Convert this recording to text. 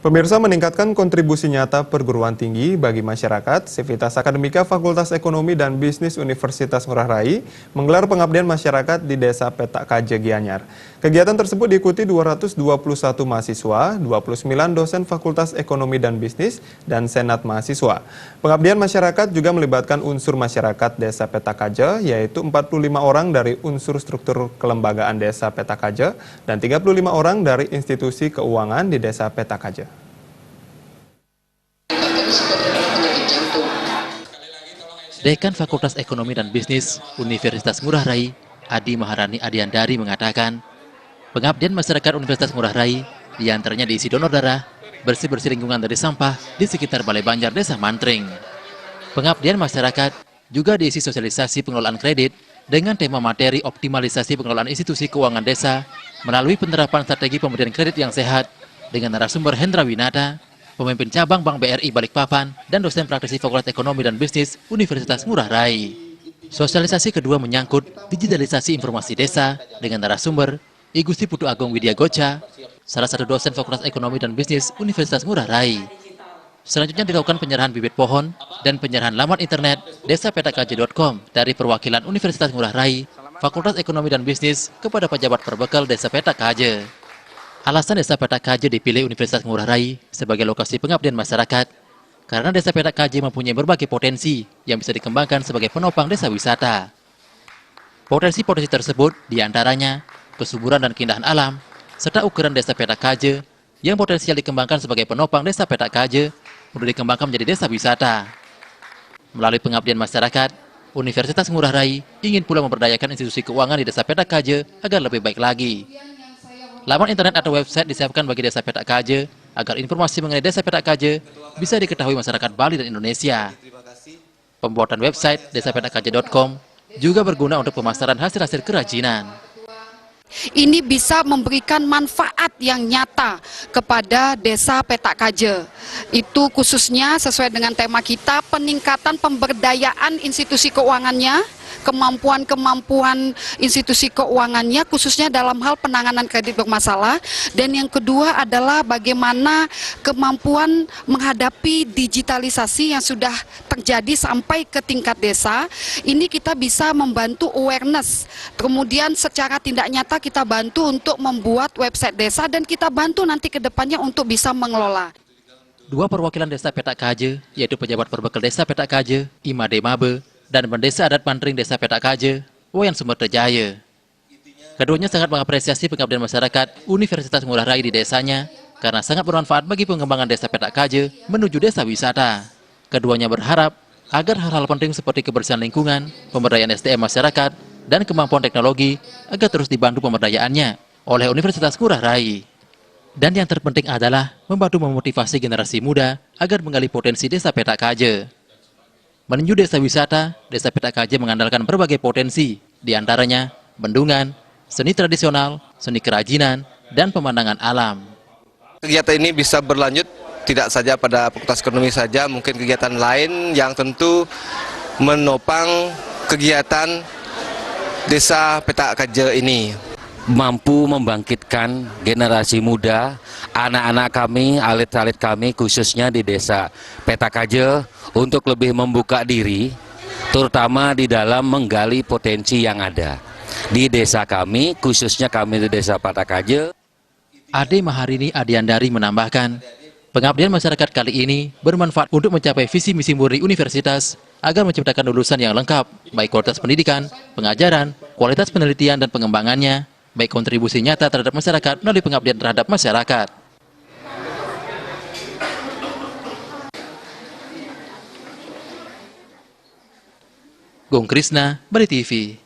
Pemirsa, meningkatkan kontribusi nyata perguruan tinggi bagi masyarakat, Sivitas Akademika Fakultas Ekonomi dan Bisnis Universitas Ngurah Rai menggelar pengabdian masyarakat di Desa Petak Kaje Gianyar. Kegiatan tersebut diikuti 221 mahasiswa, 29 dosen Fakultas Ekonomi dan Bisnis, dan Senat Mahasiswa. Pengabdian masyarakat juga melibatkan unsur masyarakat Desa Petak Kaje, yaitu 45 orang dari unsur struktur kelembagaan Desa Petak Kaje dan 35 orang dari institusi keuangan di Desa Petak Kaje. Dekan Fakultas Ekonomi dan Bisnis Universitas Ngurah Rai, Adi Maharani Adiandari mengatakan, pengabdian masyarakat Universitas Ngurah Rai diantaranya diisi donor darah, bersih-bersih lingkungan dari sampah di sekitar Balai Banjar Desa Mantring. Pengabdian masyarakat juga diisi sosialisasi pengelolaan kredit dengan tema materi optimalisasi pengelolaan institusi keuangan desa melalui penerapan strategi pemberian kredit yang sehat dengan narasumber Hendra Winata, pemimpin cabang Bank BRI Balikpapan, dan dosen praktisi Fakultas Ekonomi dan Bisnis Universitas Ngurah Rai. Sosialisasi kedua menyangkut digitalisasi informasi desa dengan narasumber I Gusti Putu Agung Widya Gocha, salah satu dosen Fakultas Ekonomi dan Bisnis Universitas Ngurah Rai. Selanjutnya dilakukan penyerahan bibit pohon dan penyerahan laman internet desapetakaje.com dari perwakilan Universitas Ngurah Rai, Fakultas Ekonomi dan Bisnis kepada pejabat perbekal Desa Petak Kaje. Alasan Desa Petak Kaje dipilih Universitas Ngurah Rai sebagai lokasi pengabdian masyarakat karena Desa Petak Kaje mempunyai berbagai potensi yang bisa dikembangkan sebagai penopang desa wisata. Potensi-potensi tersebut diantaranya kesuburan dan keindahan alam, serta ukuran Desa Petak Kaje yang potensial dikembangkan sebagai penopang Desa Petak Kaje untuk dikembangkan menjadi desa wisata. Melalui pengabdian masyarakat, Universitas Ngurah Rai ingin pula memberdayakan institusi keuangan di Desa Petak Kaje agar lebih baik lagi. Laman internet atau website disiapkan bagi Desa Petak Kaje agar informasi mengenai Desa Petak Kaje bisa diketahui masyarakat Bali dan Indonesia. Pembuatan website desapetakaje.com juga berguna untuk pemasaran hasil-hasil kerajinan. Ini bisa memberikan manfaat yang nyata kepada Desa Petak Kaje. Itu khususnya sesuai dengan tema kita, peningkatan pemberdayaan institusi keuangannya, kemampuan institusi keuangannya khususnya dalam hal penanganan kredit bermasalah, dan yang kedua adalah bagaimana kemampuan menghadapi digitalisasi yang sudah terjadi sampai ke tingkat desa. Ini kita bisa membantu awareness, kemudian secara tindak nyata kita bantu untuk membuat website desa dan kita bantu nanti ke depannya untuk bisa mengelola. Dua perwakilan Desa Petak Kaje, yaitu pejabat perbekal Desa Petak Kaje, Imade Mabe, dan Pendesa Adat Mantring Desa Petak Kaje, Wayan Sumertejaya. Keduanya sangat mengapresiasi pengabdian masyarakat Universitas Ngurah Rai di desanya karena sangat bermanfaat bagi pengembangan Desa Petak Kaje menuju desa wisata. Keduanya berharap agar hal-hal penting seperti kebersihan lingkungan, pemberdayaan SDM masyarakat, dan kemampuan teknologi agar terus dibantu pemberdayaannya oleh Universitas Ngurah Rai. Dan yang terpenting adalah membantu memotivasi generasi muda agar menggali potensi Desa Petak Kaje. Menuju desa wisata, Desa Petak Kaje mengandalkan berbagai potensi, diantaranya bendungan, seni tradisional, seni kerajinan, dan pemandangan alam. Kegiatan ini bisa berlanjut tidak saja pada Fakultas Ekonomi saja, mungkin kegiatan lain yang tentu menopang kegiatan Desa Petak Kaje ini. Mampu membangkitkan generasi muda, anak-anak kami, alit-alit kami khususnya di Desa Petak Kaje untuk lebih membuka diri, terutama di dalam menggali potensi yang ada di desa kami, khususnya kami di Desa Petak Kaje. Ade Maharini Adiandari menambahkan, pengabdian masyarakat kali ini bermanfaat untuk mencapai visi misi murni universitas agar menciptakan lulusan yang lengkap, baik kualitas pendidikan, pengajaran, kualitas penelitian dan pengembangannya, baik kontribusi nyata terhadap masyarakat melalui pengabdian terhadap masyarakat. Gong Krisna, Bali TV.